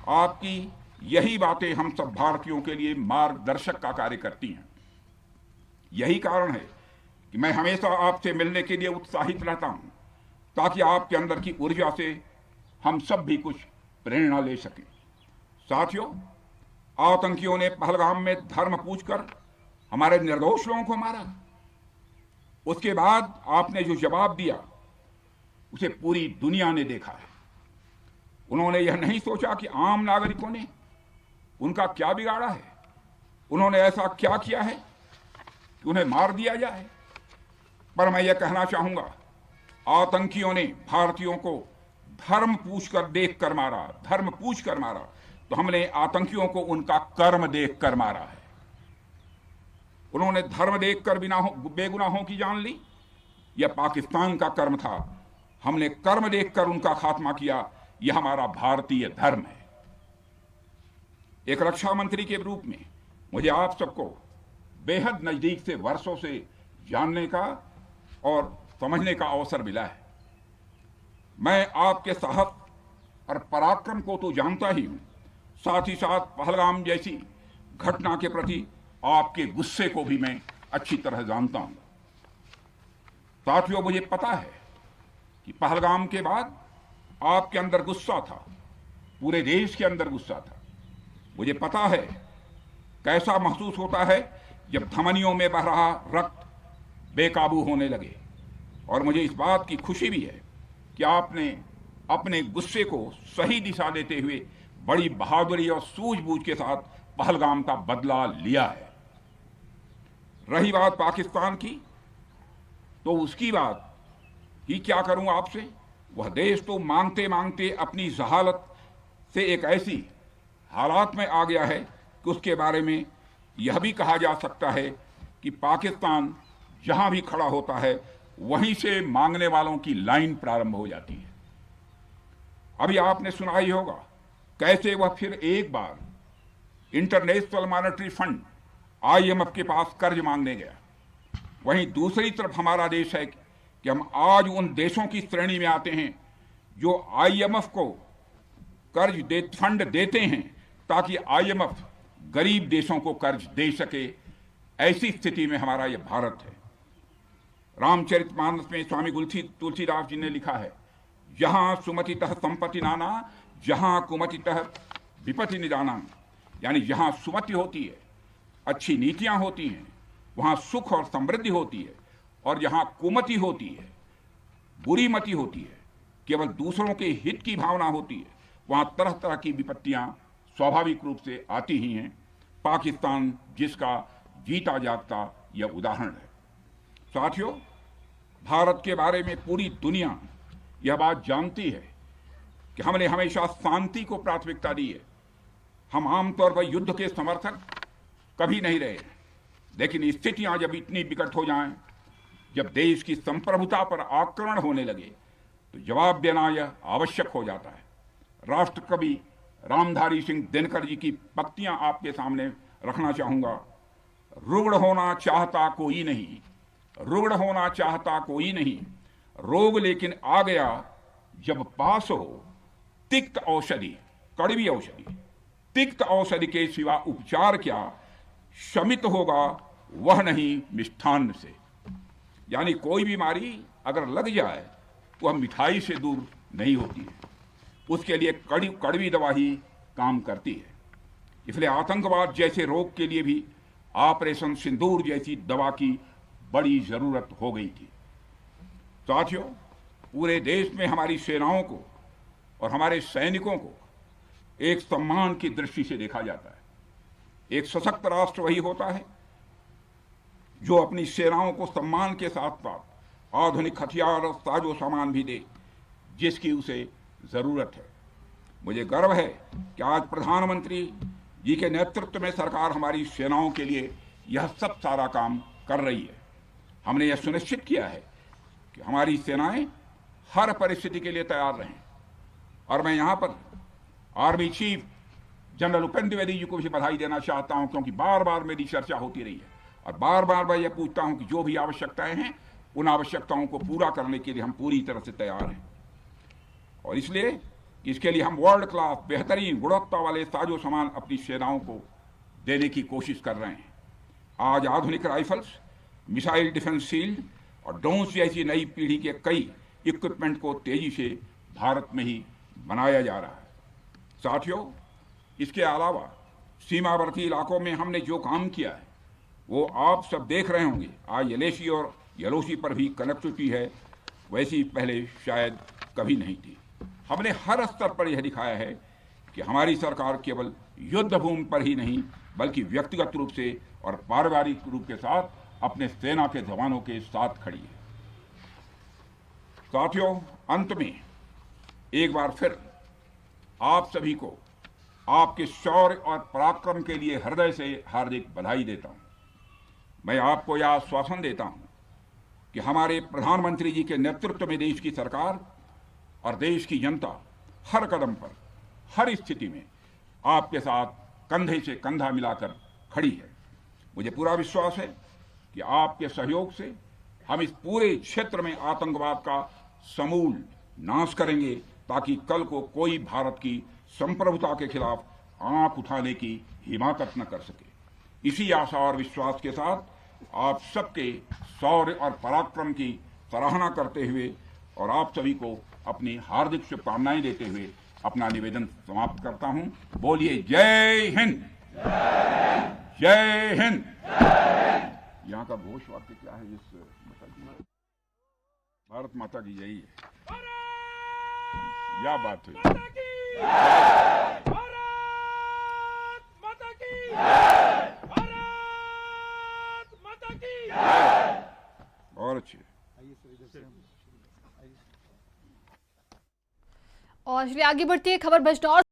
आपकी यही बातें हम सब भारतीयों के लिए मार्गदर्शक का कार्य करती हैं। यही कारण है कि मैं हमेशा आपसे मिलने के लिए उत्साहित रहता हूं, ताकि आपके अंदर की ऊर्जा से हम सब भी कुछ प्रेरणा ले सकें। साथियों, आतंकियों ने पहलगाम में धर्म पूछकर हमारे निर्दोष लोगों को मारा। उसके बाद आपने जो जवाब दिया उसे पूरी दुनिया ने देखा है। उन्होंने यह नहीं सोचा कि आम नागरिकों ने उनका क्या बिगाड़ा है, उन्होंने ऐसा क्या किया है कि उन्हें मार दिया जाए। पर मैं यह कहना चाहूंगा, आतंकियों ने भारतीयों को धर्म पूछकर देखकर मारा, धर्म पूछकर मारा, तो हमने आतंकियों को उनका कर्म देखकर मारा है। उन्होंने धर्म देखकर बेगुनाहों की जान ली। यह पाकिस्तान का कर्म था, हमने कर्म देखकर उनका खात्मा किया। यह हमारा भारतीय धर्म है। एक रक्षा मंत्री के रूप में मुझे आप सबको बेहद नजदीक से वर्षों से जानने का और समझने का अवसर मिला है। मैं आपके साहस और पराक्रम को तो जानता ही हूं, साथ ही साथ पहलगाम जैसी घटना के प्रति आपके गुस्से को भी मैं अच्छी तरह जानता हूं। साथियों, मुझे पता है कि पहलगाम के बाद आपके अंदर गुस्सा था, पूरे देश के अंदर गुस्सा था। मुझे पता है कैसा महसूस होता है जब धमनियों में बह रहा रक्त बेकाबू होने लगे। और मुझे इस बात की खुशी भी है कि आपने अपने गुस्से को सही दिशा देते हुए बड़ी बहादुरी और सूझबूझ के साथ पहलगाम का बदला लिया है। रही बात पाकिस्तान की, तो उसकी बात ही क्या करूं आपसे। वह देश तो मांगते मांगते अपनी जहालत से एक ऐसी हालात में आ गया है कि उसके बारे में यह भी कहा जा सकता है कि पाकिस्तान जहां भी खड़ा होता है वहीं से मांगने वालों की लाइन प्रारंभ हो जाती है। अभी आपने सुना ही होगा कैसे वह फिर एक बार इंटरनेशनल मॉनेटरी फंड IMF के पास कर्ज मांगने गया। वहीं दूसरी तरफ हमारा देश है कि हम आज उन देशों की श्रेणी में आते हैं जो IMF को फंड देते हैं ताकि IMF गरीब देशों को कर्ज दे सके। ऐसी स्थिति में हमारा यह भारत है। रामचरितमानस में स्वामी तुलसीदास जी ने लिखा है, जहां सुमतितः संपत्ति नाना, जहां कुमतितः विपत्ति निदाना। यानी जहां सुमति होती है, अच्छी नीतियां होती हैं, वहां सुख और समृद्धि होती है, और जहां कुमति होती है, बुरी मति होती है, केवल दूसरों के हित की भावना होती है, वहां तरह तरह की विपत्तियां स्वाभाविक रूप से आती ही हैं। पाकिस्तान जिसका जीता जागता यह उदाहरण है। साथियों, भारत के बारे में पूरी दुनिया यह बात जानती है कि हमने हमेशा शांति को प्राथमिकता दी है। हम आमतौर पर युद्ध के समर्थक कभी नहीं रहे, लेकिन स्थितियां जब इतनी विकट हो जाएं, जब देश की संप्रभुता पर आक्रमण होने लगे, तो जवाब देना यह आवश्यक हो जाता है। राष्ट्रकवि रामधारी सिंह दिनकर जी की पंक्तियां आपके सामने रखना चाहूंगा। रुग्ण होना चाहता कोई नहीं, रुग्ण होना चाहता कोई नहीं, रोग लेकिन आ गया जब पास हो तिक्त औषधि, कड़वी औषधि, तिक्त औषधि के सिवा उपचार क्या, शमित होगा वह नहीं मिष्ठान्न से। यानी कोई बीमारी अगर लग जाए वह मिठाई से दूर नहीं होती है, उसके लिए कड़वी दवा ही काम करती है। इसलिए आतंकवाद जैसे रोग के लिए भी ऑपरेशन सिंदूर जैसी दवा की बड़ी जरूरत हो गई थी। साथियों, पूरे देश में हमारी सेनाओं को और हमारे सैनिकों को एक सम्मान की दृष्टि से देखा जाता है। एक सशक्त राष्ट्र वही होता है जो अपनी सेनाओं को सम्मान के साथ साथ आधुनिक हथियार और साजो सामान भी दे जिसकी उसे जरूरत है। मुझे गर्व है कि आज प्रधानमंत्री जी के नेतृत्व में सरकार हमारी सेनाओं के लिए यह सब सारा काम कर रही है। हमने यह सुनिश्चित किया है कि हमारी सेनाएं हर परिस्थिति के लिए तैयार रहें। और मैं यहाँ पर army chief general Upendra Dwivedi ji को भी बधाई देना चाहता हूँ, क्योंकि बार बार मेरी चर्चा होती रही है और बार बार मैं यह पूछता हूँ कि जो भी आवश्यकताएं हैं उन आवश्यकताओं को पूरा करने के लिए हम पूरी तरह से तैयार हैं। और इसलिए कि इसके लिए हम वर्ल्ड क्लास बेहतरीन गुणवत्ता वाले साजो सामान अपनी सेनाओं को देने की कोशिश कर रहे हैं। आज आधुनिक राइफल्स, मिसाइल डिफेंस शील्ड और ड्रोन्स जैसी नई पीढ़ी के कई इक्विपमेंट को तेजी से भारत में ही बनाया जा रहा है। साथियों, इसके अलावा सीमावर्ती इलाकों में हमने जो काम किया है वो आप सब देख रहे होंगे। आज एलएसी और एलओसी पर भी कनेक्टिविटी है, वैसी पहले शायद कभी नहीं थी। हमने हर स्तर पर यह दिखाया है कि हमारी सरकार केवल युद्ध भूमि पर ही नहीं बल्कि व्यक्तिगत रूप से और पारिवारिक रूप के साथ अपने सेना के जवानों के साथ खड़ी है। साथियों, अंत में एक बार फिर आप सभी को आपके शौर्य और पराक्रम के लिए हृदय से हार्दिक बधाई देता हूं। मैं आपको यह आश्वासन देता हूं कि हमारे प्रधानमंत्री जी के नेतृत्व में देश की सरकार और देश की जनता हर कदम पर, हर स्थिति में आपके साथ कंधे से कंधा मिलाकर खड़ी है। मुझे पूरा विश्वास है कि आपके सहयोग से हम इस पूरे क्षेत्र में आतंकवाद का समूल नाश करेंगे ताकि कल को कोई भारत की संप्रभुता के खिलाफ आंख उठाने की हिमाकत न कर सके। इसी आशा और विश्वास के साथ आप सबके शौर्य और पराक्रम की सराहना करते हुए और आप सभी को अपनी हार्दिक शुभकामनाएं देते हुए अपना निवेदन समाप्त करता हूं। बोलिए जय हिंद, जय हिंद। यहाँ का घोष वाक्य क्या है? इस भारत माता की यही है, क्या बात है। और अच्छे। और चलिए आगे बढ़ती है खबर बजनौर